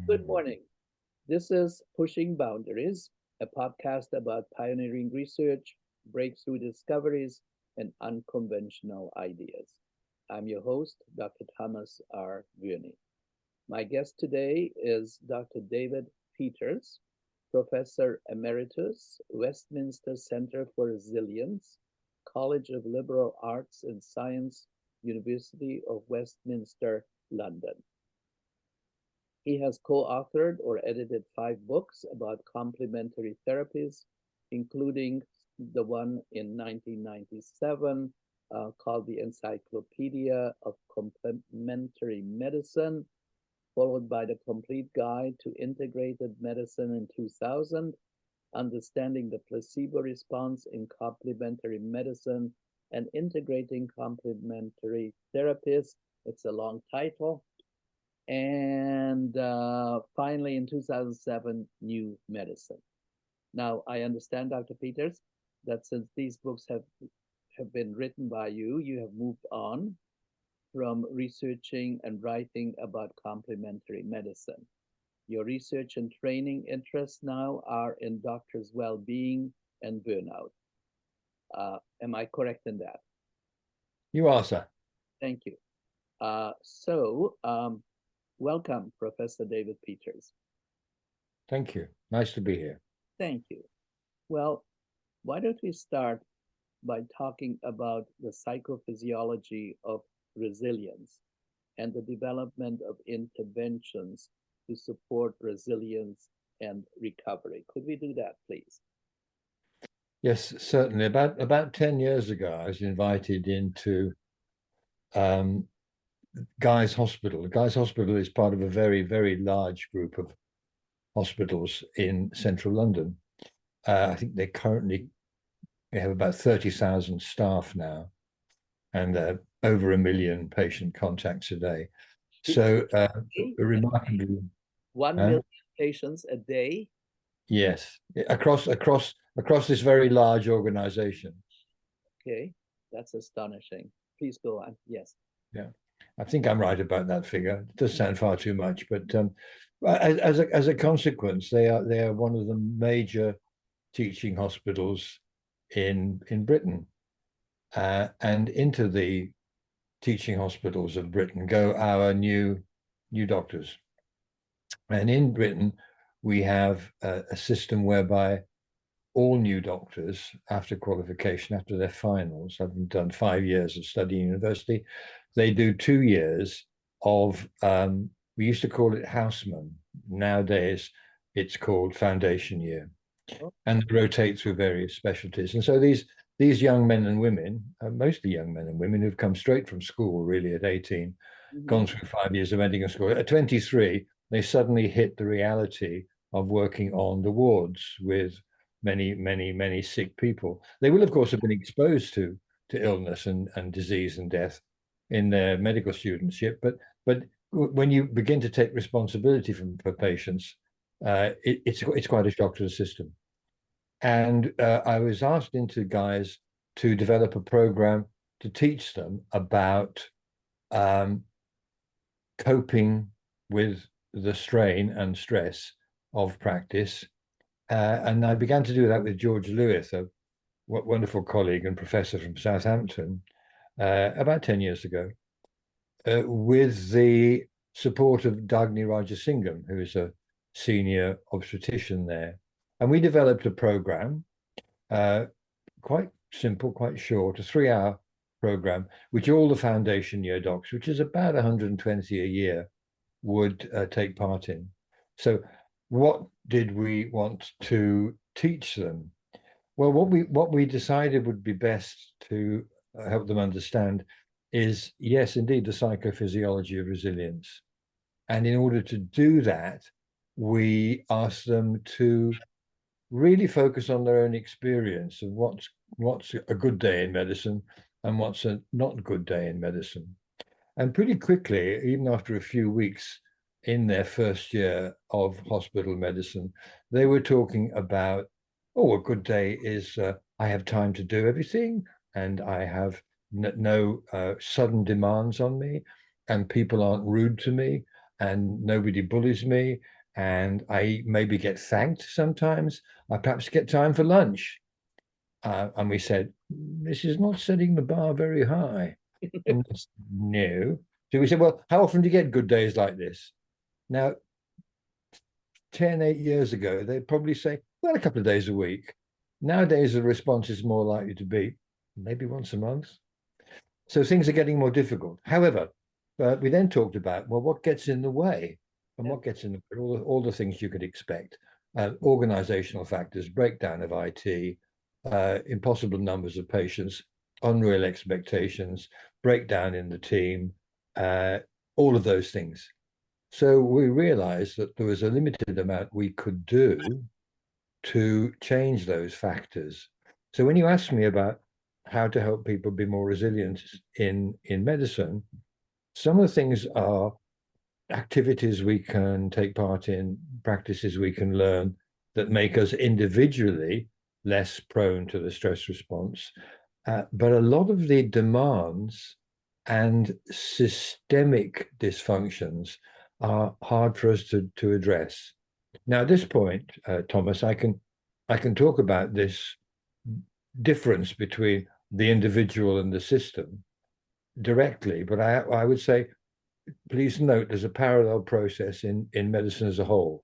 Good morning. This is Pushing Boundaries, a podcast about pioneering research, breakthrough discoveries, and unconventional ideas. I'm your host, Dr. Thomas R. Vierny. My guest today is Dr. David Peters, Professor Emeritus, Westminster Centre for Resilience, College of Liberal Arts and Science, University of Westminster, London. He has co-authored or edited 5 books about complementary therapies, including the one in 1997 called the Encyclopaedia of Complementary Medicine, followed by the Complete Guide to Integrated Medicine in 2000, Understanding the Placebo Response in Complementary Medicine, and Integrating Complementary Therapies. It's a long title. And finally, in 2007, New Medicine. Now, I understand, Dr. Peters, that since these books have been written by you, you have moved on from researching and writing about complementary medicine. Your research and training interests now are in doctors' well-being and burnout. Am I correct in that? You are, sir. Thank you. Welcome, Professor David Peters. Thank you. Nice to be here. Thank you. Well, why don't we start by talking about the psychophysiology of resilience and the development of interventions to support resilience and recovery. Could we do that, please? Yes, certainly. About 10 years ago, I was invited into Guy's Hospital. Guy's Hospital is part of a very, very large group of hospitals in central London. I think they have about 30,000 staff now, and over 1 million patient contacts a day. So remarkably, 1 million patients a day. Yes, across this very large organization. Okay, that's astonishing. Please go on. Yes. Yeah, I think I'm right about that figure. It does sound far too much, but as a consequence, they are one of the major teaching hospitals in Britain, and into the teaching hospitals of Britain go our new doctors. And in Britain, we have a system whereby all new doctors, after qualification, after their finals, having done 5 years of studying university, they do 2 years of, we used to call it houseman. Nowadays, it's called foundation year. And they rotate through various specialties. And so these young men and women, mostly young men and women who've come straight from school, really at 18, gone through 5 years of medical school. At 23, they suddenly hit the reality of working on the wards with many sick people. They will, of course, have been exposed to illness and disease and death in their medical studentship, but when you begin to take responsibility for patients, it's quite a shock to the system. And I was asked into Guy's to develop a program to teach them about coping with the strain and stress of practice. And I began to do that with George Lewis, a wonderful colleague and professor from Southampton, about 10 years ago, with the support of Dagny Rajasingham, who is a senior obstetrician there. And we developed a program, quite simple, quite short, a 3-hour program, which all the foundation year docs, which is about 120 a year, would take part in. So what did we want to teach them? Well, what we decided would be best to help them understand is, yes, indeed, the psychophysiology of resilience. And in order to do that, we asked them to really focus on their own experience of what's a good day in medicine and what's a not good day in medicine. And pretty quickly, even after a few weeks in their first year of hospital medicine, they were talking about, a good day is I have time to do everything, and I have no sudden demands on me, and people aren't rude to me, and nobody bullies me, and I maybe get thanked sometimes. I perhaps get time for lunch. And we said, this is not setting the bar very high. And no. So we said, well, how often do you get good days like this? Now, 8 years ago, they'd probably say, well, a couple of days a week. Nowadays, the response is more likely to be maybe once a month. So things are getting more difficult. However, we then talked about, well, what gets in the way? And what gets in the way? All the things you could expect. Organizational factors, breakdown of IT, impossible numbers of patients, unreal expectations, breakdown in the team, all of those things. So we realized that there was a limited amount we could do to change those factors. So when you ask me about how to help people be more resilient in medicine, some of the things are activities we can take part in, practices we can learn that make us individually less prone to the stress response. But a lot of the demands and systemic dysfunctions are hard for us to address. Now, at this point, Thomas, I can talk about this difference between the individual and the system directly, but I would say, please note there's a parallel process in medicine as a whole.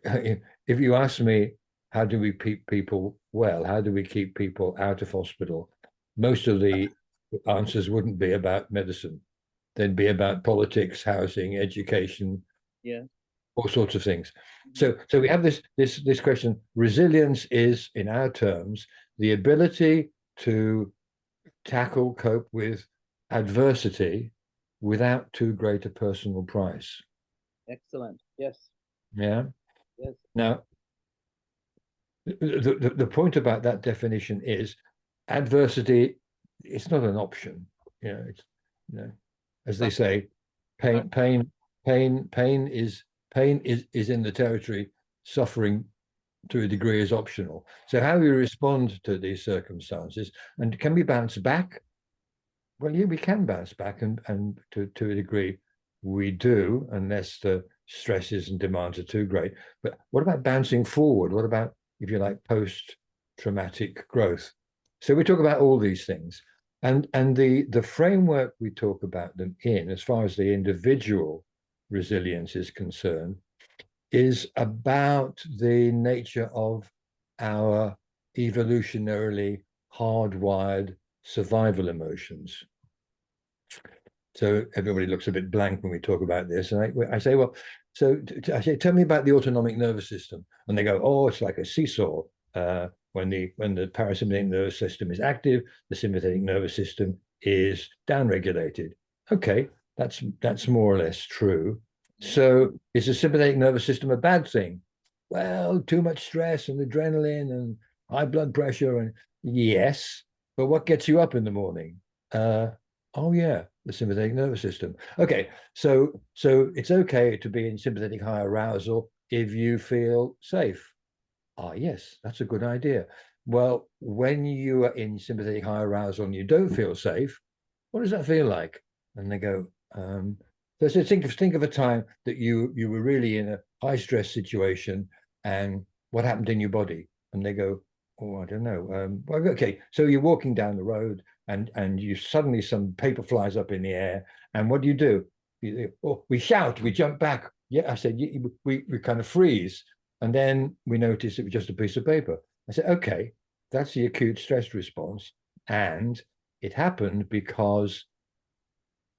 If you ask me, how do we keep people well? How do we keep people out of hospital? Most of the answers wouldn't be about medicine. They'd be about politics, housing, education, all sorts of things. So we have this question. Resilience is, in our terms, the ability to tackle, cope with adversity without too great a personal price. Excellent. Yes. Yeah. Yes. Now, the point about that definition is adversity. It's not an option. It's, as they say, pain is in the territory. Suffering to a degree is optional. So how we respond to these circumstances, and can we bounce back? Well, yeah, we can bounce back, and to a degree we do, unless the stresses and demands are too great. But what about bouncing forward? What about, if you like, post-traumatic growth? So we talk about all these things, and the framework we talk about them in, as far as the individual resilience is concerned, is about the nature of our evolutionarily hardwired survival emotions. So everybody looks a bit blank when we talk about this. And I say, well, I say, tell me about the autonomic nervous system. And they go, oh, it's like a seesaw. When the parasympathetic nervous system is active, the sympathetic nervous system is downregulated. Okay, that's more or less true. So is the sympathetic nervous system a bad thing? Well, too much stress and adrenaline and high blood pressure, and yes, but what gets you up in the morning? Oh yeah, the sympathetic nervous system. Okay, so it's okay to be in sympathetic high arousal if you feel safe. Ah, yes, that's a good idea. Well, when you are in sympathetic high arousal and you don't feel safe, what does that feel like? And they go, so think of a time that you were really in a high stress situation, and what happened in your body? And they go, oh, I don't know. Well, okay, so you're walking down the road, and you suddenly some paper flies up in the air, and what do? We shout, we jump back. Yeah, I said, we kind of freeze, and then we notice it was just a piece of paper. I said, okay, that's the acute stress response, and it happened because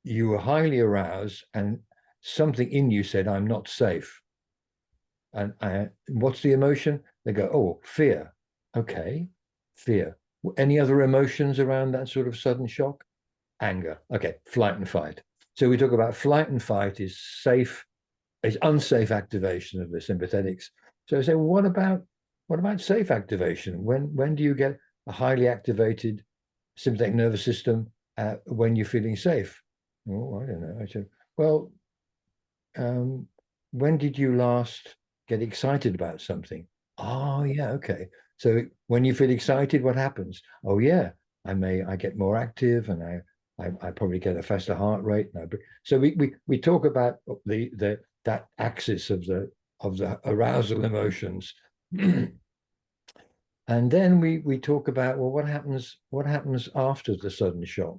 you were highly aroused and something in you said, I'm not safe. And what's the emotion? They go, oh, fear. Okay, fear. Any other emotions around that sort of sudden shock? Anger. Okay, flight and fight. So we talk about flight and fight is unsafe activation of the sympathetics. So I say, well, what about safe activation? When do you get a highly activated sympathetic nervous system when you're feeling safe? Oh, I don't know. I said, well, when did you last get excited about something? Oh, yeah, okay. So when you feel excited, what happens? Oh, yeah, I get more active, and I probably get a faster heart rate. So we talk about that axis of the arousal emotions. And then we talk about, well, what happens after the sudden shock?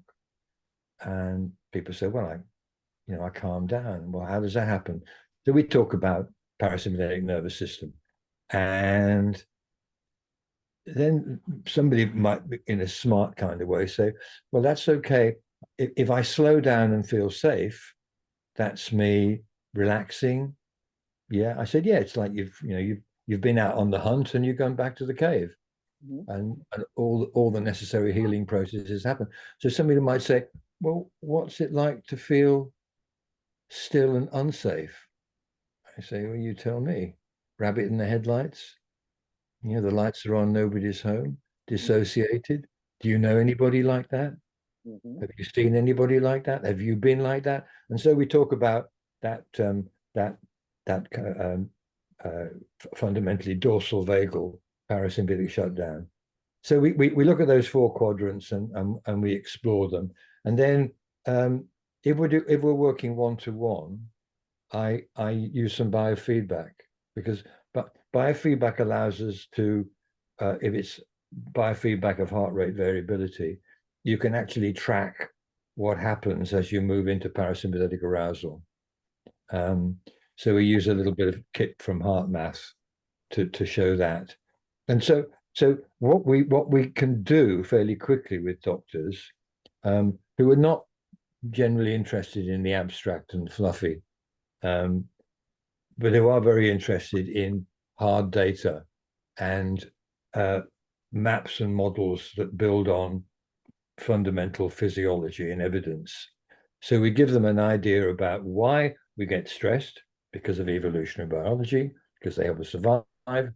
And people say, well, I calm down. Well, how does that happen? So we talk about parasympathetic nervous system. And then somebody might, in a smart kind of way, say, well, that's okay. If I slow down and feel safe, that's me relaxing. Yeah. I said, yeah, it's like you've been out on the hunt and you've gone back to the cave. Mhm. And all the necessary healing processes happen. So somebody might say, well, what's it like to feel still and unsafe? I say, well, you tell me. Rabbit in the headlights. The lights are on, nobody's home. Dissociated. Do you know anybody like that? Mhm. Have you seen anybody like that? Have you been like that? And so we talk about that that that uh, fundamentally dorsal vagal parasympathetic shutdown. So we look at those four quadrants and we explore them. And then if we're working one to one, I use some biofeedback, because biofeedback allows us to, if it's biofeedback of heart rate variability, you can actually track what happens as you move into parasympathetic arousal. Um, so we use a little bit of kit from HeartMath to show that. And so what we can do fairly quickly with doctors who are not generally interested in the abstract and fluffy, um, but who are very interested in hard data and maps and models that build on fundamental physiology and evidence. So we give them an idea about why we get stressed, because of evolutionary biology, because they help us survive,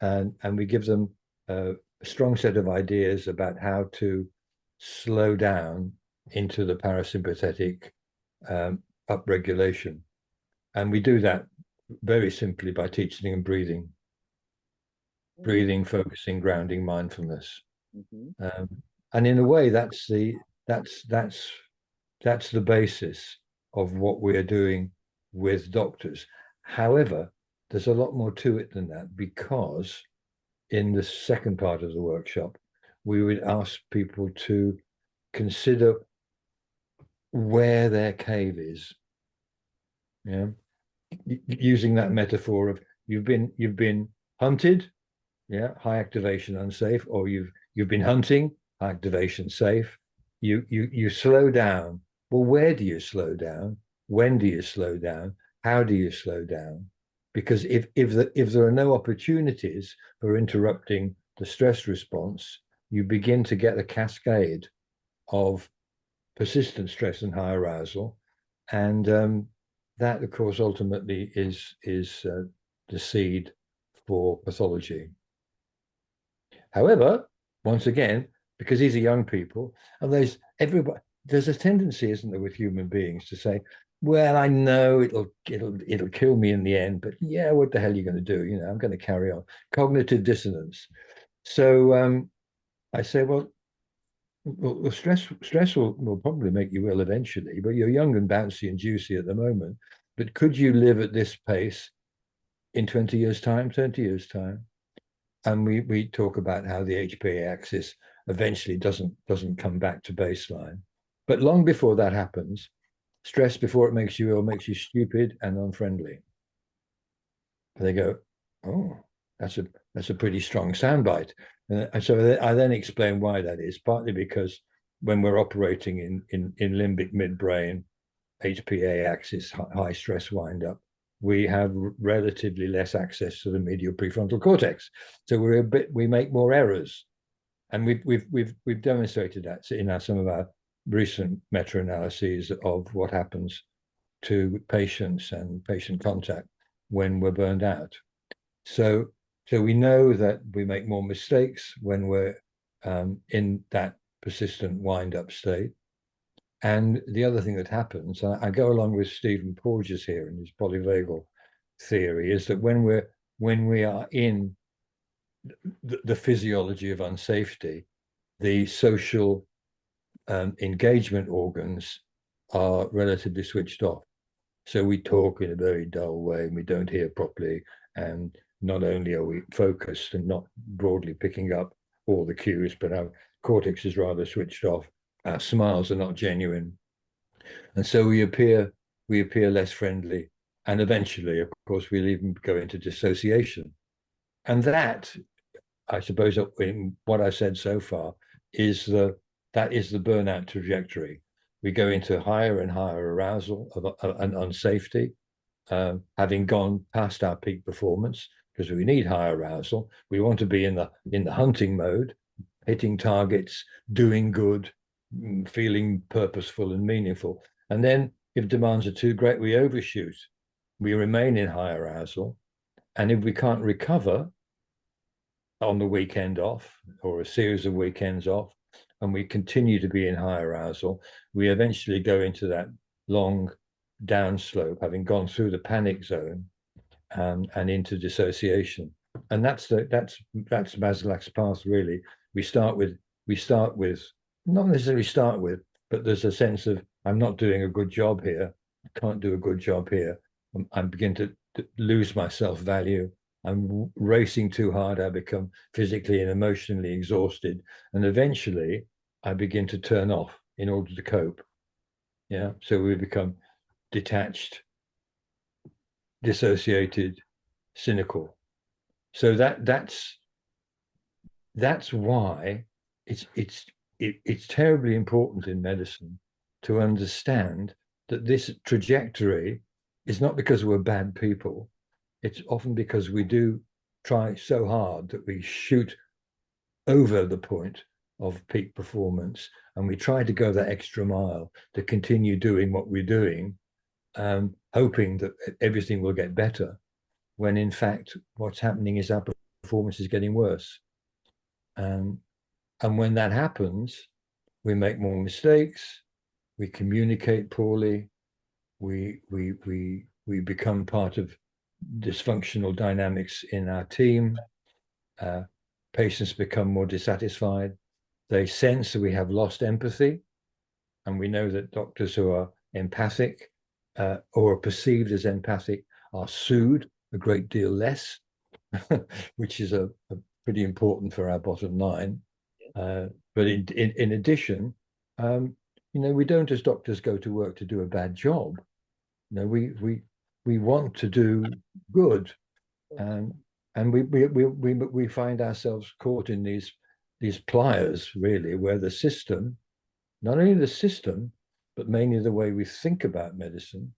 and we give them a strong set of ideas about how to slow down into the parasympathetic upregulation. And we do that very simply by teaching them Mm. breathing, focusing, grounding, mindfulness. Mhm. Um, and in a way, that's that's the basis of what we are doing with doctors. However, there's a lot more to it than that, because in the second part of the workshop, we would ask people to consider where their cave is. Yeah, using that metaphor of you've been hunted, yeah, high activation unsafe, or you've been hunting, high activation safe. You slow down. Well, where do you slow down? When do you slow down? How do you slow down? Because if there are no opportunities for interrupting the stress response, you begin to get a cascade of persistent stress and high arousal, and that, of course, ultimately is the seed for pathology. However, once again, because these are young people, and there's a tendency, isn't there, with human beings to say, "Well, I know it'll kill me in the end, but yeah, what the hell are you going to do? I'm going to carry on." Cognitive dissonance. So I say, well, stress will probably make you ill eventually, but you're young and bouncy and juicy at the moment. But could you live at this pace in 20 years' time, 30 years' time? And we talk about how the HPA axis eventually doesn't come back to baseline. But long before that happens, stress before it makes you ill makes you stupid and unfriendly. And they go, oh, that's a pretty strong soundbite. And so I then explain why that is, partly because when we're operating in limbic midbrain, HPA axis, high stress wind up, we have relatively less access to the medial prefrontal cortex. So we make more errors. And we've demonstrated that in some of our recent meta-analyses of what happens to patients and patient contact when we're burned out. So we know that we make more mistakes when we're in that persistent wind-up state. And the other thing that happens, I go along with Stephen Porges here in his polyvagal theory, is that when we are in the physiology of unsafety, the social engagement organs are relatively switched off. So we talk in a very dull way and we don't hear properly. And not only are we focused and not broadly picking up all the cues, but our cortex is rather switched off. Our smiles are not genuine. And so we appear less friendly. And eventually, of course, we'll even go into dissociation. And that, I suppose, in what I said so far, is the burnout trajectory. We go into higher and higher arousal and unsafety, having gone past our peak performance, because we need high arousal. We want to be in the hunting mode, hitting targets, doing good, feeling purposeful and meaningful. And then if demands are too great, we overshoot. We remain in high arousal. And if we can't recover on the weekend off or a series of weekends off, and we continue to be in high arousal, we eventually go into that long downslope, having gone through the panic zone and into dissociation. And that's Maslach's path, really. We start with not necessarily start with, but there's a sense of I'm not doing a good job here. I can't do a good job here. I begin to lose my self-value. I'm racing too hard. I become physically and emotionally exhausted. And eventually I begin to turn off in order to cope. Yeah. So we become detached, dissociated, cynical. So that's why it's terribly important in medicine to understand that this trajectory is not because we're bad people. It's often because we do try so hard that we shoot over the point of peak performance, and we try to go that extra mile to continue doing what we're doing, hoping that everything will get better, when in fact what's happening is our performance is getting worse. And when that happens, we make more mistakes, we communicate poorly, we become part of dysfunctional dynamics in our team. Patients become more dissatisfied. They sense that we have lost empathy, and we know that doctors who are empathic or are perceived as empathic are sued a great deal less, which is a pretty important for our bottom line. But in addition, we don't as doctors go to work to do a bad job. We want to do good, and we find ourselves caught in these pliers, really, where the system, not only the system, but mainly the way we think about medicine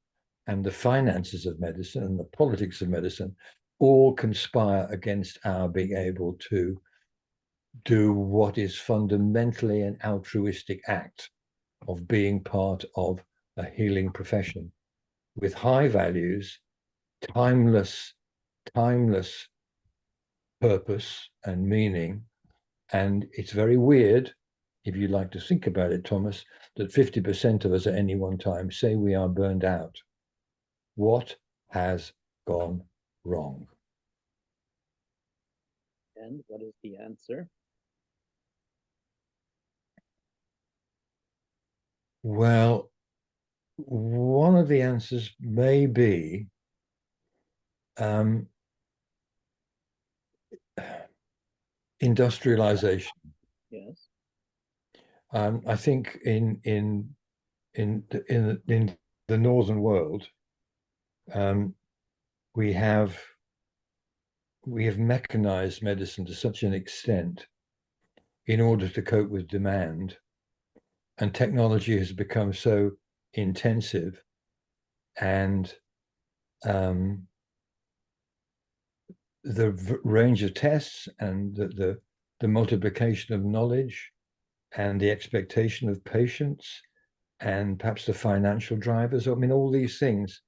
and the finances of medicine and the politics of medicine all conspire against our being able to do what is fundamentally an altruistic act of being part of a healing profession with high values, timeless purpose and meaning. And it's very weird, if you like to think about it, Thomas, that 50% of us at any one time say we are burned out. What has gone wrong? And what is the answer? Well, one of the answers may be industrialization. Yes. I think in the northern world, we have mechanized medicine to such an extent in order to cope with demand, and technology has become so intensive, and the range of tests and the multiplication of knowledge and the expectation of patients and perhaps the financial drivers. I mean, all these things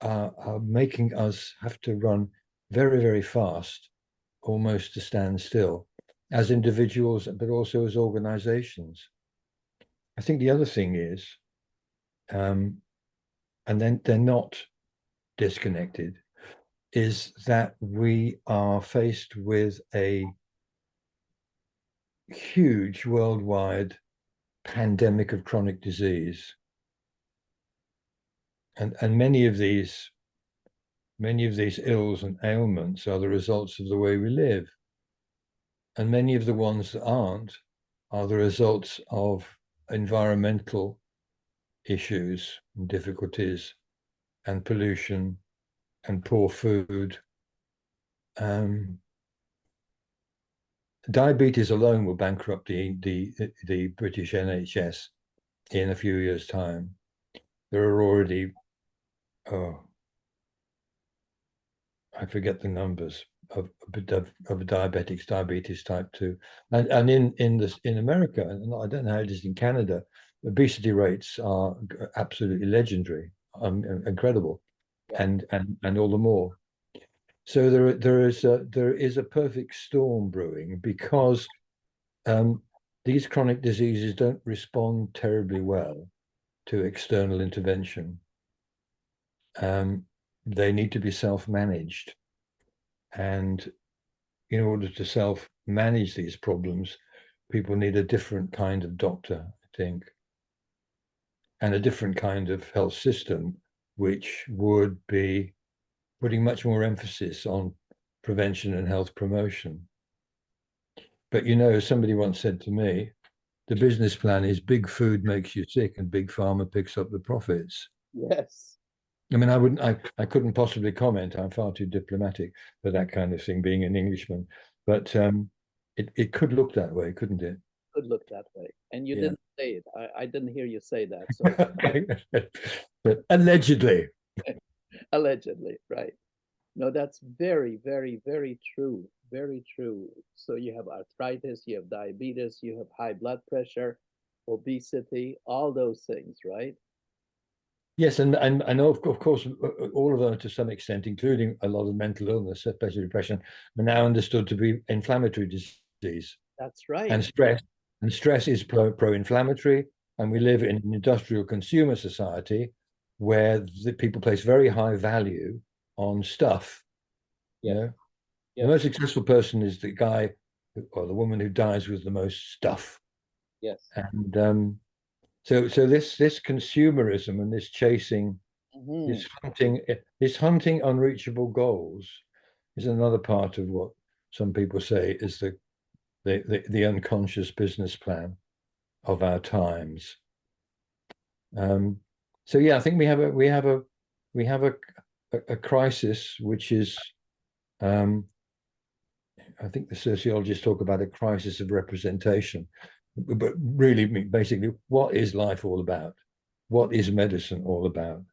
are making us have to run very, very fast, almost to stand still, as individuals, but also as organizations. I think the other thing is, and then they're not disconnected, is that we are faced with a huge worldwide pandemic of chronic disease. And many of these ills and ailments are the results of the way we live. And many of the ones that aren't are the results of environmental issues and difficulties and pollution and poor food. Diabetes alone will bankrupt the British NHS in a few years' time. There are already, I forget the numbers of diabetics, diabetes type 2. And in America, and I don't know how it is in Canada, obesity rates are absolutely legendary, incredible, Yeah. and all the more. So there is a perfect storm brewing because these chronic diseases don't respond terribly well to external intervention. They need to be self-managed. And in order to self-manage these problems, people need a different kind of doctor, I think, and a different kind of health system, which would be putting much more emphasis on prevention and health promotion. But somebody once said to me, the business plan is big food makes you sick and big pharma picks up the profits. Yes. I mean, I couldn't possibly comment. I'm far too diplomatic for that kind of thing, being an Englishman. But it could look that way, couldn't it? Could look that way. And you Yeah. didn't say it. I didn't hear you say that. So But allegedly. allegedly, right? No, that's very, very, very true. Very true. So you have arthritis, you have diabetes, you have high blood pressure, obesity, all those things, right? Yes, and I know, of course, all of them to some extent, including a lot of mental illness, especially depression, are now understood to be inflammatory disease That's right. and stress. And stress is pro-inflammatory, and we live in an industrial consumer society where the people place very high value on stuff. You Yes. know, the Yes. most successful person is the guy or the woman who dies with the most stuff. Yes. And so this consumerism and this chasing, Hmm. this hunting unreachable goals is another part of what some people say is the unconscious business plan of our times. So yeah, I think we have a crisis which is I think the sociologists talk about a crisis of representation, but really, basically, what is life all about? What is medicine all about?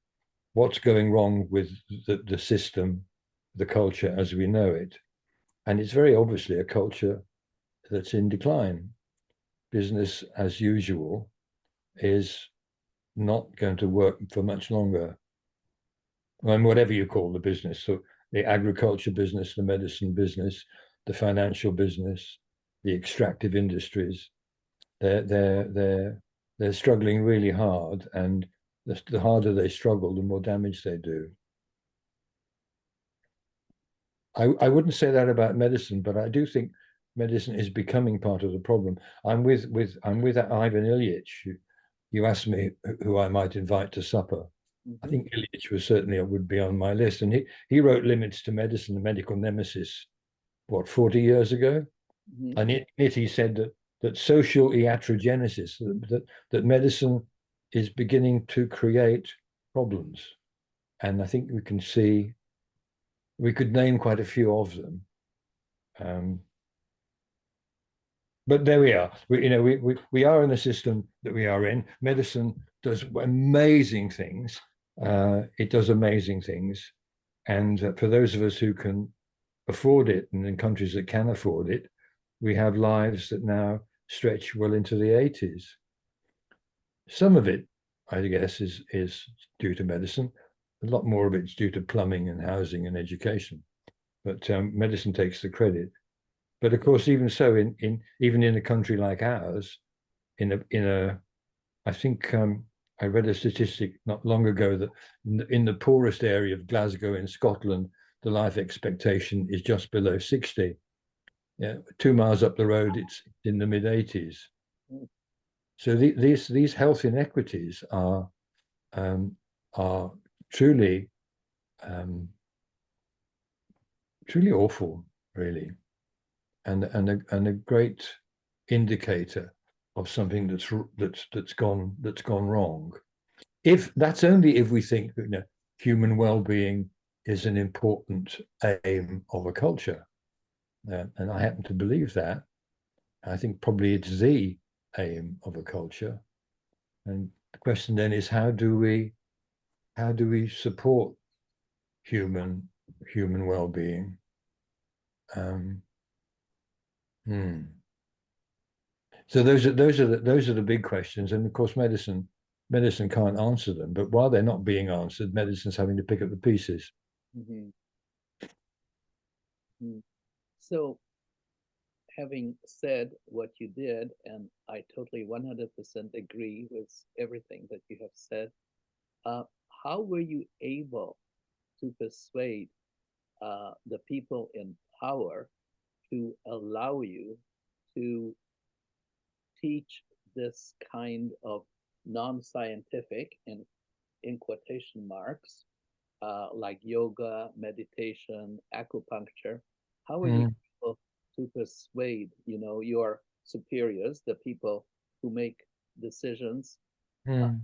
What's going wrong with the system, the culture as we know it? And it's very obviously a culture that's in decline. Business as usual is not going to work for much longer. And whatever you call the business, so the agriculture business, the medicine business, the financial business, the extractive industries, they're struggling really hard, and the harder they struggle, the more damage they do. I wouldn't say that about medicine, but I do think medicine is becoming part of the problem. I'm with Ivan Ilyich. You asked me who I might invite to supper. I Hmm. think Ilyich was certainly would be on my list, and he wrote Limits to Medicine, the Medical Nemesis, what, 40 years ago, Hmm. and in it he said that social iatrogenesis, that medicine is beginning to create problems, and I think we could name quite a few of them. But there we are. We are in the system that we are in. Medicine does amazing things. It does amazing things, and for those of us who can afford it, and in countries that can afford it, we have lives that now stretch well into the 80s. Some of it, I guess, is due to medicine. A lot more of it's due to plumbing and housing and education. But medicine takes the credit. But of course, even so, even in a country like ours, I think I read a statistic not long ago that in the poorest area of Glasgow in Scotland, the life expectation is just below 60. Yeah, 2 miles up the road, it's in the mid 80s. So these health inequities are truly truly awful, really, and a great indicator of something that's gone wrong. If that's only if we think that, you know, human well-being is an important aim of a culture, and I happen to believe that. I think probably it's the aim of a culture. And the question then is, how do we support human well-being? Um, hmm. So those are the big questions, and of course, medicine can't answer them. But while they're not being answered, medicine's having to pick up the pieces. Mm-hmm. Mm-hmm. So, having said what you did, and I totally 100% agree with everything that you have said, uh, how were you able to persuade the people in power to allow you to teach this kind of non-scientific, and in quotation marks, like yoga, meditation, acupuncture? How are you Mm, able to persuade, your superiors, the people who make decisions, uh, mm.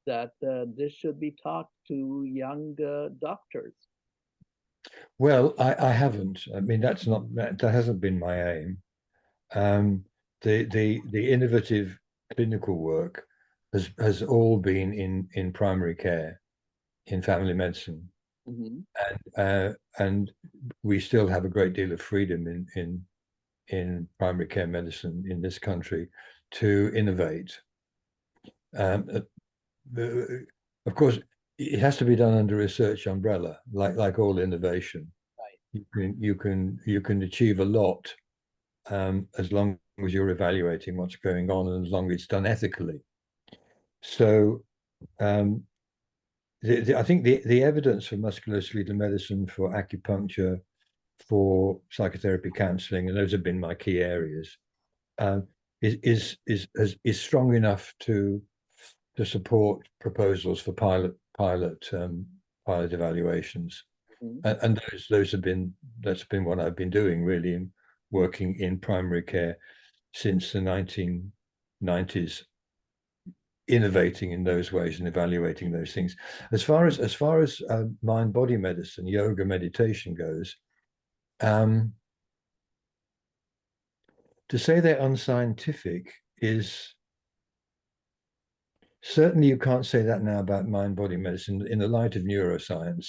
that this should be taught to young doctors? Well, I haven't. I mean, that hasn't been my aim. Um, the innovative clinical work has all been in primary care, in family medicine, Mm-hmm. and we still have a great deal of freedom in primary care medicine in this country to innovate. Um, of course, it has to be done under research umbrella, like all innovation. Right. You can achieve a lot, as long as you're evaluating what's going on and as long as it's done ethically. So um, I think the evidence for musculo-skeletal medicine, for acupuncture, for psychotherapy, counselling, and those have been my key areas, um, is strong enough to support proposals for pilot evaluations, Mm-hmm. and those have been that's been what I've been doing, really, in working in primary care since the 1990s, innovating in those ways and evaluating those things. As far as mind body medicine, yoga, meditation goes, um, to say they're unscientific is certainly, you can't say that now about mind body medicine in the light of neuroscience.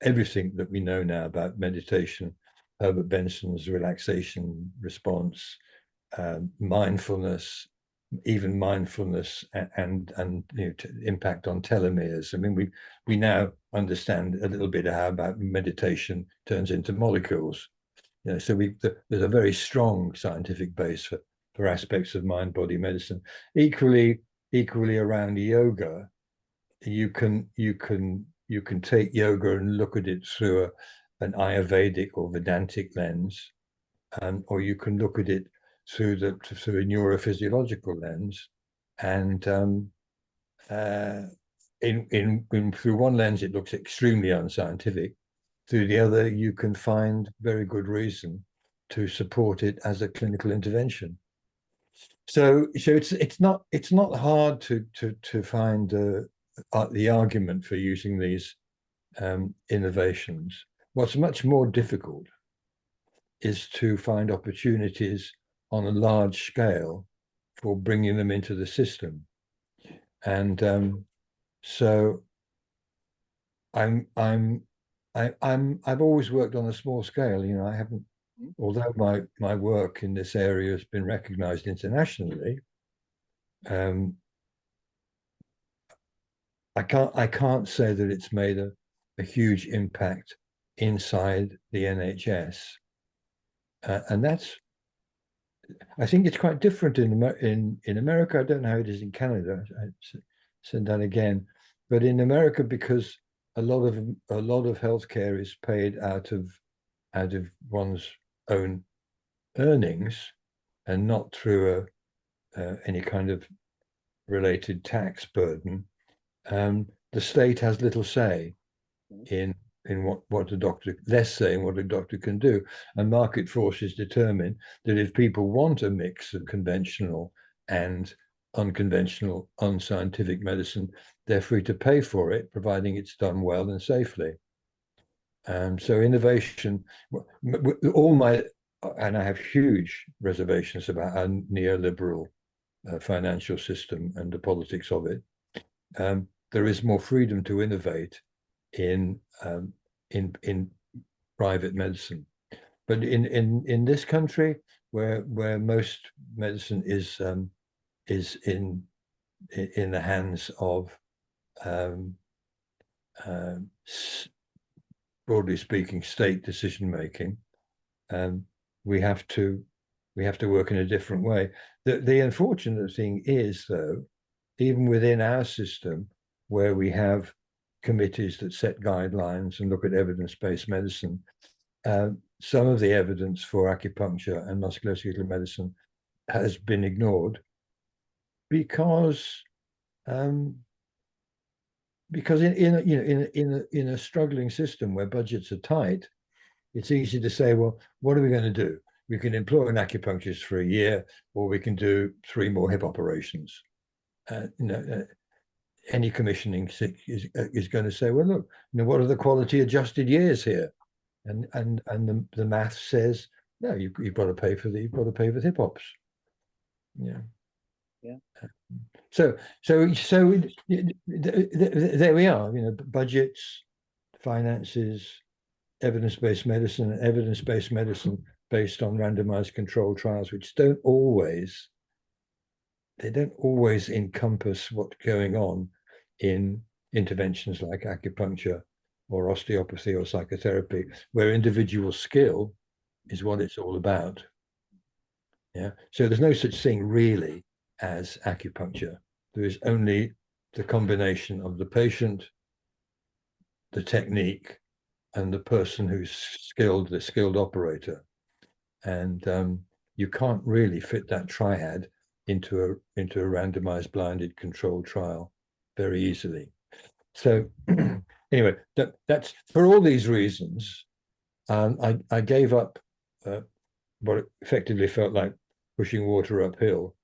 Everything that we know now about meditation, Herbert Benson's relaxation response, mindfulness, even mindfulness, and impact on telomeres. I mean, we now understand a little bit how about meditation turns into molecules. So there's a very strong scientific base for aspects of mind body medicine. Equally around yoga, you can take yoga and look at it through an Ayurvedic or Vedantic lens, or you can look at it through a neurophysiological lens, and uh, in through one lens it looks extremely unscientific. Through the other, you can find very good reason to support it as a clinical intervention. So it's not hard to find the argument for using these innovations. What's much more difficult is to find opportunities on a large scale for bringing them into the system. And so I'm I've always worked on a small scale. I haven't, although my work in this area has been recognized internationally. Um, I can't say that it's made a huge impact inside the NHS, and I think it's quite different in America. I don't know how it is in Canada. I said that again, but in America, because a lot of healthcare is paid out of one's own earnings and not through any kind of related tax burden, the state has little say in what a doctor, less say in what a doctor can do. And market forces determine that if people want a mix of conventional and unconventional, unscientific medicine, they're free to pay for it, providing it's done well and safely. So innovation, all my, and I have huge reservations about our neoliberal financial system and the politics of it. There is more freedom to innovate in private medicine, but in this country where most medicine is in the hands of broadly speaking state decision making, we have to work in a different way. The unfortunate thing is, though, even within our system, where we have committees that set guidelines and look at evidence-based medicine, some of the evidence for acupuncture and musculo-skeletal medicine has been ignored because in a struggling system where budgets are tight, it's easy to say, well, what are we going to do? We can employ an acupuncturist for a year, or we can do 3 more hip operations. Any commissioning is going to say, well, look, what are the quality adjusted years here? And the math says, no, you've got to pay for the hip ops. Yeah. So there we are. Budgets, finances, evidence-based medicine, and evidence-based medicine based on randomized controlled trials, which don't always encompass what's going on in interventions like acupuncture or osteopathy or psychotherapy, where individual skill is what it's all about. Yeah. So there's no such thing really as acupuncture. There is only the combination of the patient, the technique, and the person who's skilled, the skilled operator. And you can't really fit that triad into a randomized blinded controlled trial very easily. So anyway, that's for all these reasons. I gave up what effectively felt like pushing water uphill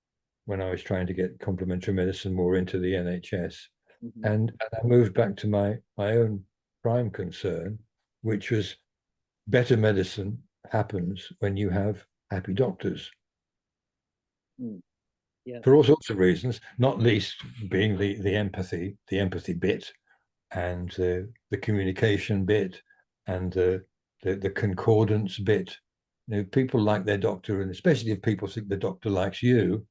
when I was trying to get complementary medicine more into the NHS. Mm-hmm. And I moved back to my own prime concern, which was better medicine happens when you have happy doctors. Yeah. For all sorts of reasons, not least being the empathy bit, and the communication bit, and the concordance bit. People like their doctor, and especially if people think the doctor likes you,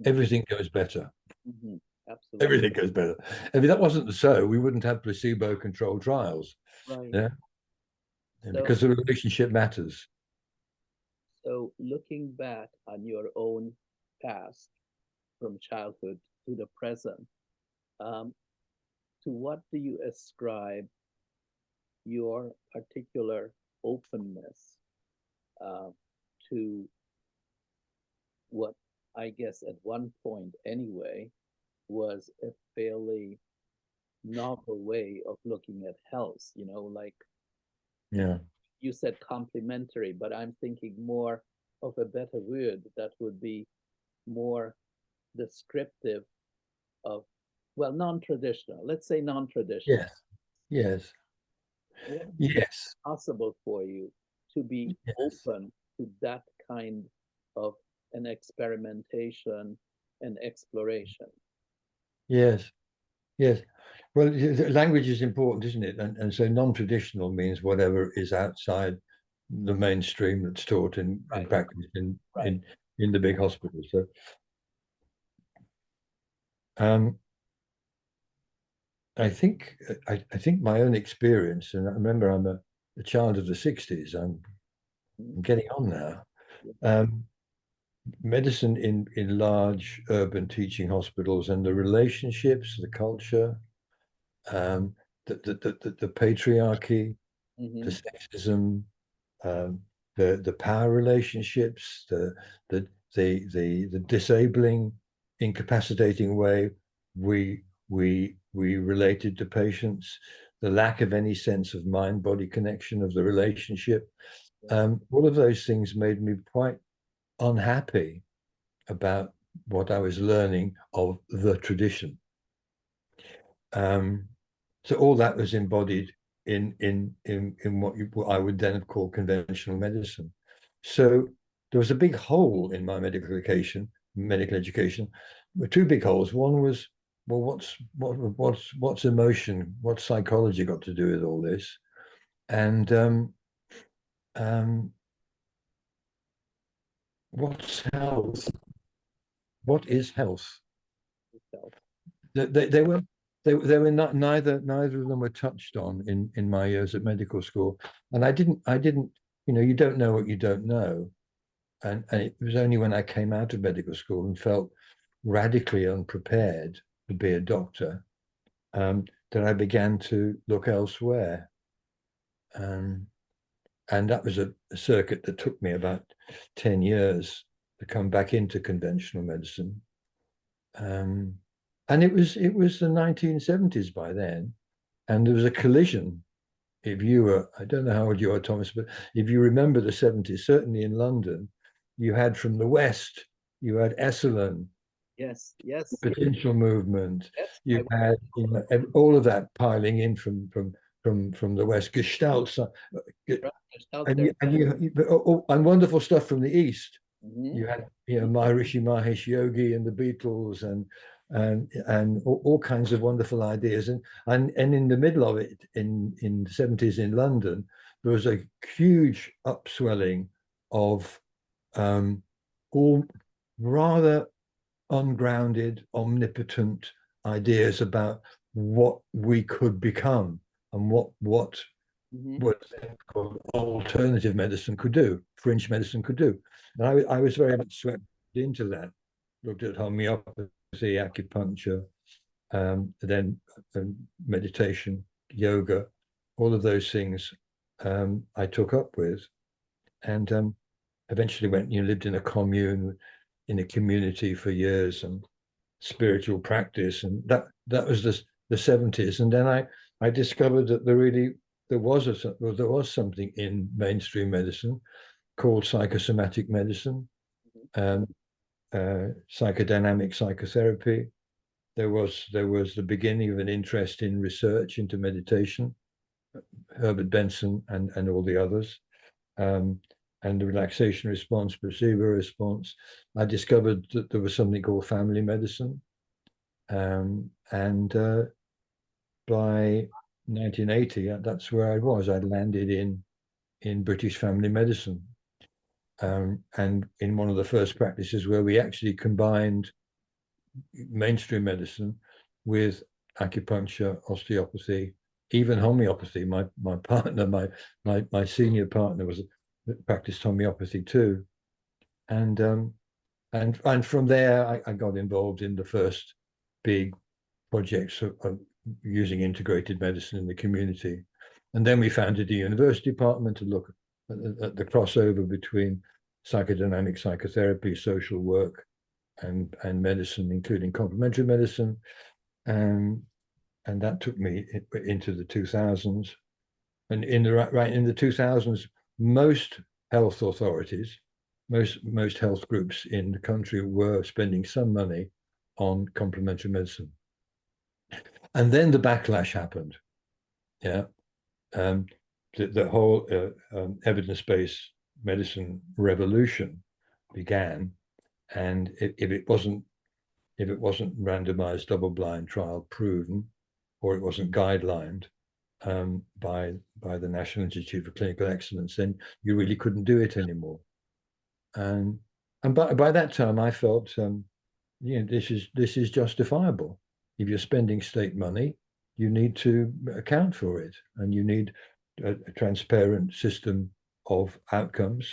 everything goes better. Mm-hmm. Absolutely. Everything goes better. If that wasn't so, we wouldn't have placebo-controlled trials. Right. Yeah. Because the relationship matters. So looking back on your own past, from childhood to the present, to what do you ascribe your particular openness to what I guess at one point anyway was a fairly novel way of looking at health, like you said complementary, but I'm thinking more of a better word that would be more descriptive of, well, non-traditional. Let's say non-traditional. Yes. What is Yes. possible for you to be open to that kind of an experimentation and exploration? Yes. Well, language is important, isn't it? And so non-traditional means whatever is outside the mainstream that's taught in practice in the big hospitals. So, I think my own experience, and I remember I'm a child of the 60s. I'm getting on now. Medicine in large urban teaching hospitals, and the relationships, the culture, the patriarchy, the sexism, the power relationships, the disabling incapacitating way we related to patients, the lack of any sense of mind-body connection of the relationship. All of those things made me quite unhappy about what I was learning of the tradition. So all that was embodied in what I would then have called conventional medicine. So there was a big hole in my medical education. Two big holes. One was, well, what's emotion, what's psychology got to do with all this, and what's health? What is health? They were not, neither of them were touched on in my years at medical school, and I didn't you don't know what you don't know, and it was only when I came out of medical school and felt radically unprepared to be a doctor that I began to look elsewhere, and that was a circuit that took me about 10 years to come back into conventional medicine. And it was the 1970s by then, and there was a collision. If you were, I don't know how old you are, Thomas, but if you remember the 70s, certainly in London, you had from the West, you had Esalen, Yes, the yes, potential movement, yes. you had all of that piling in from the West, Gestalt, Out and there. and wonderful stuff from the East. Mm-hmm. You had Maharishi Mahesh Yogi and the Beatles and all kinds of wonderful ideas, and in the middle of it in the 70s in London there was a huge upswelling of all rather ungrounded, omnipotent ideas about what we could become and what called alternative medicine could do, fringe medicine could do. And I was very much swept into that. Looked at homeopathy, acupuncture, then meditation, yoga, all of those things I took up with, and eventually lived in a commune, in a community for years, and spiritual practice, and that was the 70s. And then I discovered that there was something in mainstream medicine called psychosomatic medicine, psychodynamic psychotherapy. There was the beginning of an interest in research into meditation, Herbert Benson and all the others, and the relaxation response, placebo response. I discovered that there was something called family medicine, and by 1980, that's where I was. I'd landed in British family medicine, and in one of the first practices where we actually combined mainstream medicine with acupuncture, osteopathy, even homeopathy. My partner, my senior partner, practiced homeopathy too, and from there I got involved in the first big projects of using integrated medicine in the community, and then we founded a university department to look at the crossover between psychodynamic psychotherapy, social work, and medicine, including complementary medicine, and that took me into the 2000s. And in the 2000s, most health authorities, most health groups in the country were spending some money on complementary medicine. And then the backlash happened. Yeah, the whole evidence-based medicine revolution began, and if it wasn't randomized, double-blind trial proven, or it wasn't guidelined by the National Institute for Clinical Excellence, then you really couldn't do it anymore. And by that time, I felt, this is justifiable. If you're spending state money, you need to account for it, and you need a transparent system of outcomes.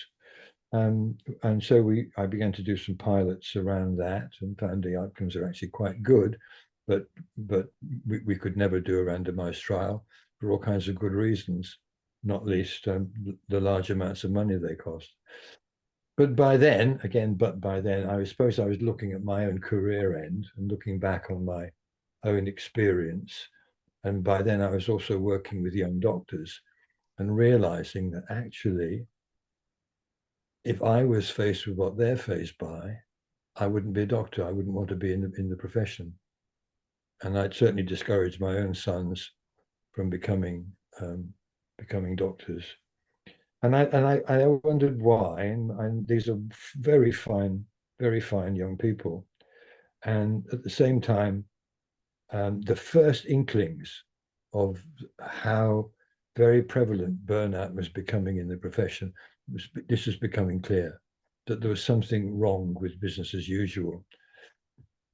And so I began to do some pilots around that, and found the outcomes are actually quite good, but we could never do a randomized trial for all kinds of good reasons, not least the large amounts of money they cost. But by then, I suppose I was looking at my own career end and looking back on my own experience. And by then, I was also working with young doctors and realizing that actually, if I was faced with what they're faced by, I wouldn't be a doctor. I wouldn't want to be in the profession. And I'd certainly discourage my own sons from becoming doctors. And I wondered why. And these are very fine young people. And at the same time, the first inklings of how very prevalent burnout was becoming in the profession, this was becoming clear that there was something wrong with business as usual.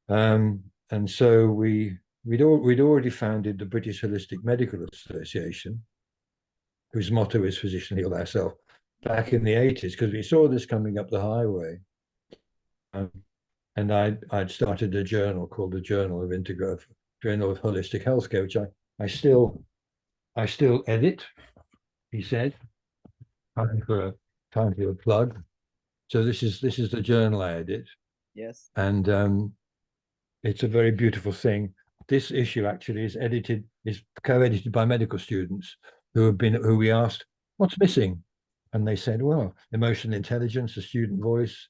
And so we'd already founded the British Holistic Medical Association, whose motto is "Physician, heal thyself," back in the 80s, because we saw this coming up the highway. And I'd started a journal called the Journal of Holistic Healthcare, which I still edit. He said, time for a plug. So this is the journal I edit, Yes. and it's a very beautiful thing. This issue actually is co-edited by medical students who we asked, what's missing? And they said, well, emotional intelligence, the student voice,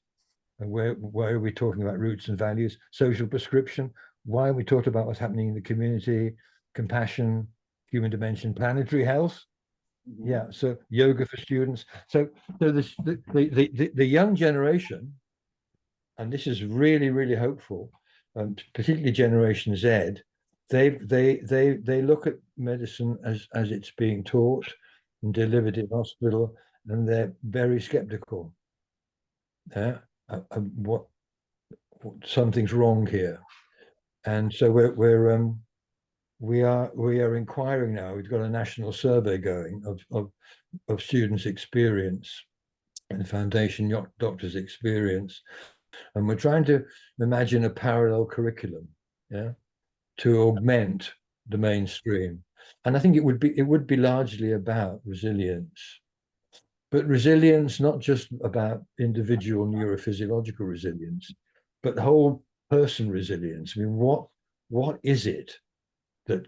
and where are we talking about roots and values, social prescription, why are we talking about what's happening in the community, compassion, human dimension, planetary health. Mm-hmm. Yeah, so yoga for students. So the young generation, and this is really, really hopeful, particularly Generation Z, they look at medicine as it's being taught and delivered in hospital, and they're very skeptical. Yeah, what something's wrong here, and so we are inquiring now. We've got a national survey going of students' experience and foundation doctors' experience, and we're trying to imagine a parallel curriculum, yeah, to augment the mainstream. And I think it would be largely about resilience, but resilience not just about individual neurophysiological resilience, but whole person resilience. I mean, what is it that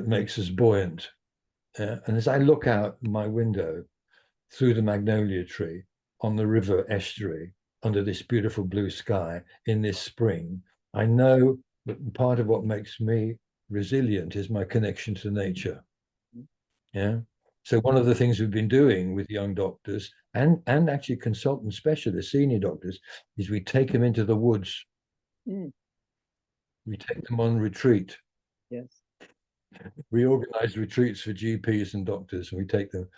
makes us buoyant? And as I look out my window through the magnolia tree on the river estuary under this beautiful blue sky in this spring, I know that part of what makes me resilient is my connection to nature. Yeah. So one of the things we've been doing with young doctors and actually consultant specialists, senior doctors, is we take them into the woods. Mm. We take them on retreat. Yes. We organize retreats for GPs and doctors, and we take them,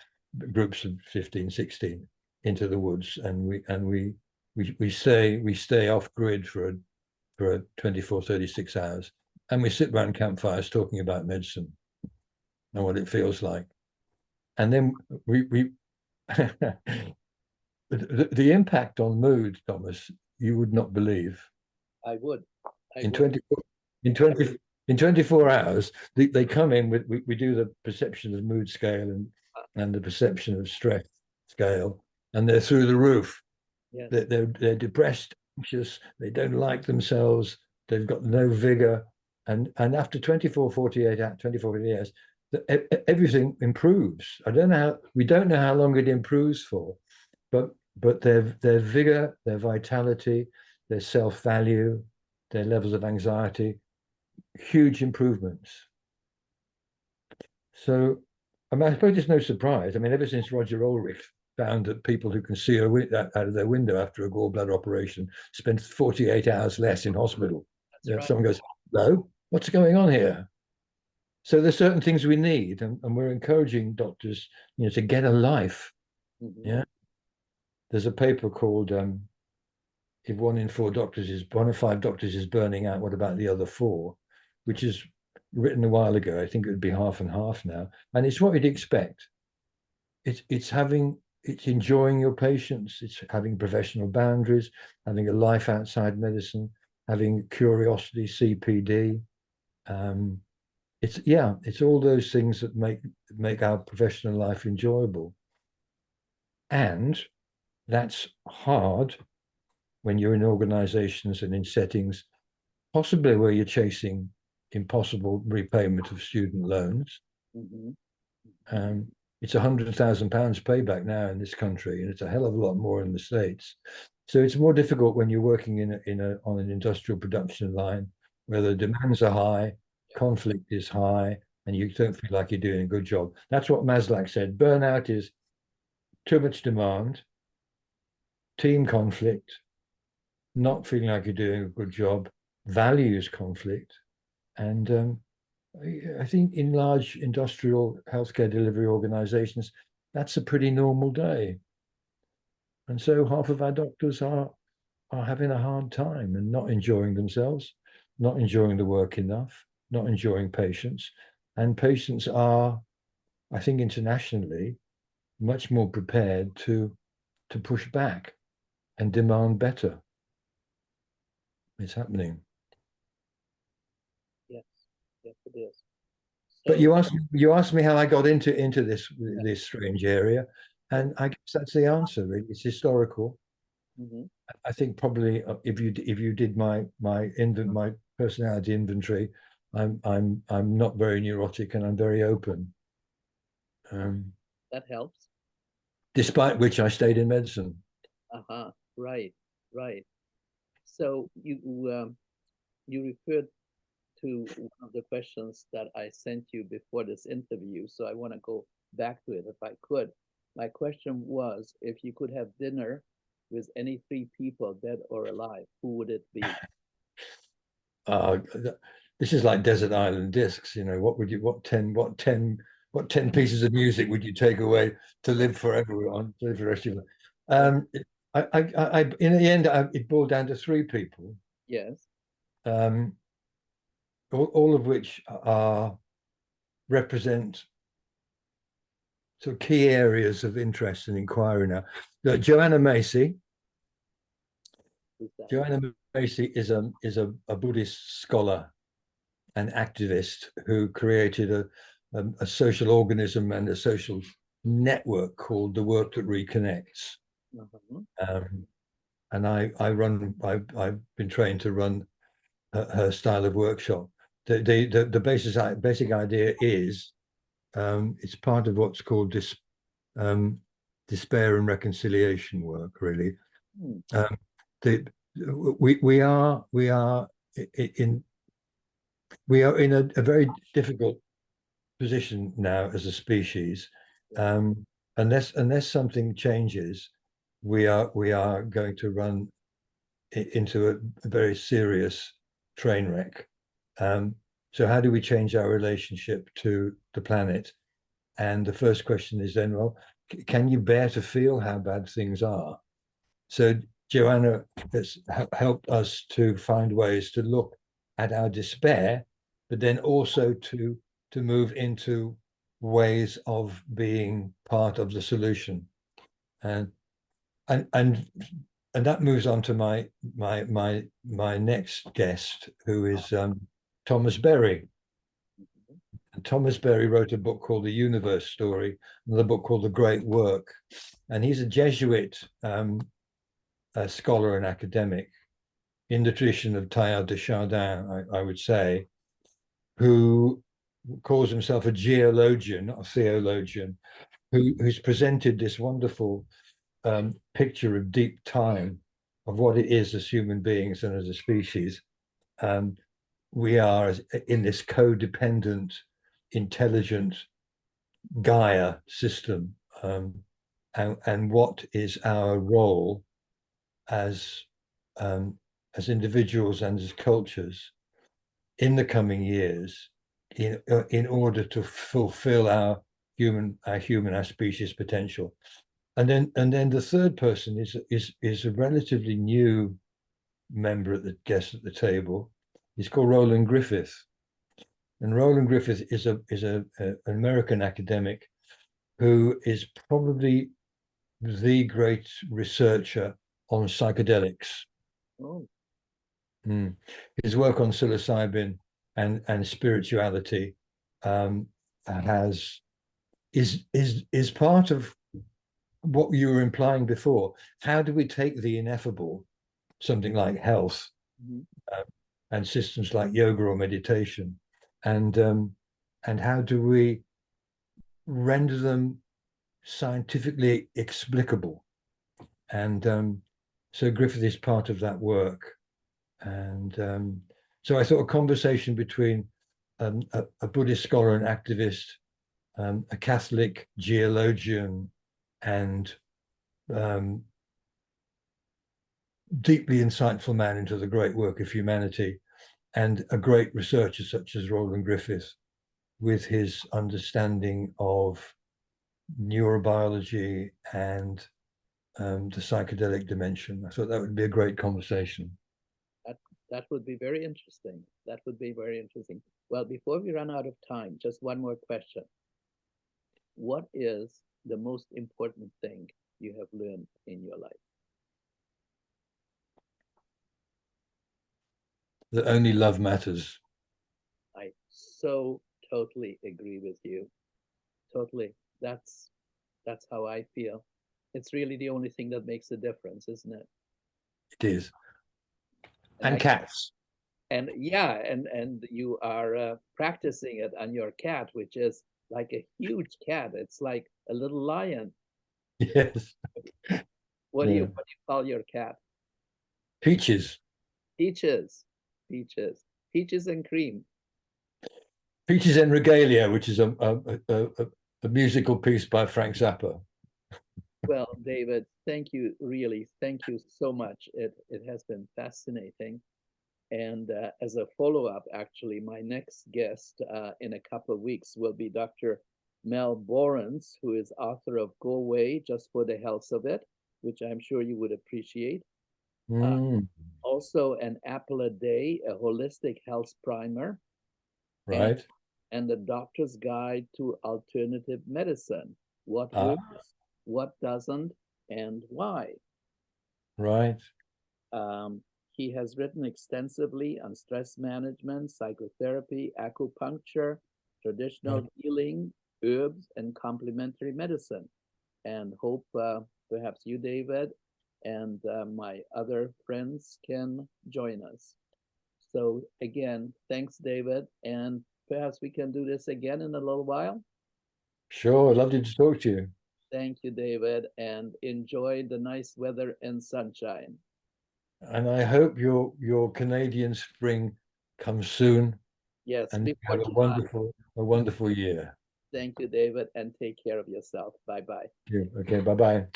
groups of 15, 16, into the woods, and we stay off grid for 24, 36 hours, and we sit around campfires talking about medicine and what it feels like. And then we the impact on mood, Thomas, you would not believe. I would. In 24 hours, they come in with we do the perception of mood scale and the perception of stress scale, and they're through the roof. Yes. They're depressed, anxious, they don't like themselves, they've got no vigor, and after 48 hours, everything improves. We don't know how long it improves for, but their vigor, their vitality, their self-value, their levels of anxiety, huge improvements. So, I mean, I suppose it's no surprise. I mean, ever since Roger Ulrich found that people who can see out of their window after a gallbladder operation spend 48 hours less in hospital. Right. Someone goes, "Hello, what's going on here?" So there's certain things we need, and we're encouraging doctors, to get a life. Mm-hmm. Yeah. There's a paper called "If 1 in 5 doctors is burning out, what about the other 4?" which is written a while ago. I think it would be half and half now, and it's what you'd expect. It's enjoying your patients. It's having professional boundaries, having a life outside medicine, having curiosity, CPD. It's all those things that make our professional life enjoyable. And That's hard when you're in organizations and in settings, possibly where you're chasing impossible repayment of student loans. Mm-hmm. Um, it's £100,000 payback now in this country, and it's a hell of a lot more in the States. So it's more difficult when you're working on an industrial production line where the demands are high, conflict is high, and you don't feel like you're doing a good job. That's what Maslach said. Burnout is too much demand, team conflict, not feeling like you're doing a good job, values conflict, and I think in large industrial healthcare delivery organizations, that's a pretty normal day. And so half of our doctors are having a hard time and not enjoying themselves, not enjoying the work enough, not enjoying patients. And patients are, I think internationally, much more prepared to push back and demand better. It's happening. Yes, yes, it is. But So, you asked me how I got into yeah. this strange area, Yeah. and I guess that's the answer. Really, it's historical. Mm-hmm. I think probably if you did my personality inventory, I'm not very neurotic and I'm very open. Um, That helps. Despite which I stayed in medicine. Uh-huh. Right, right. So you referred to one of the questions that I sent you before this interview. So I want to go back to it if I could. My question was, if you could have dinner with any three people, dead or alive, who would it be? Uh, this is like desert island discs. You know, what 10 pieces of music would you take away to live forever on, to live for the rest of your life? Yeah. In the end, it boiled down to three people, Yes. um, all of which represent sort of key areas of interest and inquiry now. Joanna Macy. Who's that? Joanna Macy is a Buddhist scholar and activist who created a social organism and a social network called the Work That Reconnects. Uh-huh. Um, and I've been trained to run her style of workshop. The basic idea is it's part of what's called this despair and reconciliation work, really. Hmm. Um, the, we are in we are in a very difficult position now as a species. Um, unless something changes, we are going to run into a very serious train wreck. Um, so how do we change our relationship to the planet? And the first question is then, well, can you bear to feel how bad things are? So Joanna has helped us to find ways to look at our despair, but then also to move into ways of being part of the solution. And and and and that moves on to my next guest, who is Thomas Berry. And Thomas Berry wrote a book called The Universe Story, another book called The Great Work, and he's a Jesuit a scholar and academic in the tradition of Teilhard de Chardin, I would say, who calls himself a geologian, not a theologian, who's presented this wonderful picture of deep time of what it is as human beings and as a species. Um, we are in this codependent, intelligent Gaia system, and what is our role as um, as individuals and as cultures in the coming years in order to fulfill our species potential. And then the third person is a relatively new member at the guest at the table. He's called Roland Griffith, and Roland Griffith is an American academic who is probably the great researcher on psychedelics. Oh, Mm. His work on psilocybin and spirituality has is part of what you were implying before. How do we take the ineffable, something like health, Mhm. and systems like yoga or meditation, and how do we render them scientifically explicable? And so Griffith is part of that work. And so I thought a conversation between a Buddhist scholar and activist, a Catholic geologian, and um, deeply insightful man into the great work of humanity, and a great researcher such as Roland Griffith, with his understanding of neurobiology and the psychedelic dimension. I thought that would be a great conversation. That that would be very interesting. That would be very interesting. Well, before we run out of time, just one more question. What is the most important thing you have learned in your life? That only love matters. I so totally agree with you. Totally. That's how I feel. It's really the only thing that makes a difference, isn't it? It is. And And I cats. and yeah, and you are practicing it on your cat, which is like a huge cat. It's like a little lion. Yes. Yeah. What do you call your cat? Peaches. Peaches, peaches, peaches and cream. Peaches en Regalia, which is a musical piece by Frank Zappa. Well, David, thank you, really, thank you so much. It has been fascinating. And as a follow-up, actually, my next guest in a couple of weeks will be Dr. Mel Borens, who is author of Go Away Just for the Health of It, which I'm sure you would appreciate. Uh, Mm, Also, an apple a day, a holistic health primer, and right. the doctor's guide to alternative medicine. What Ah, works, what doesn't, and why. right. Um, he has written extensively on stress management, psychotherapy, acupuncture, Right. traditional healing, herbs, and complementary medicine. And hope perhaps you, David, and my other friends can join us. So, again, thanks, David. And perhaps we can do this again in a little while. Sure. Lovely to talk to you. Thank you, David, and enjoy the nice weather and sunshine. And I hope your Canadian spring comes soon, Yes, and you before have July. a wonderful year. Thank you, David, and take care of yourself. Bye bye. Okay. Bye bye.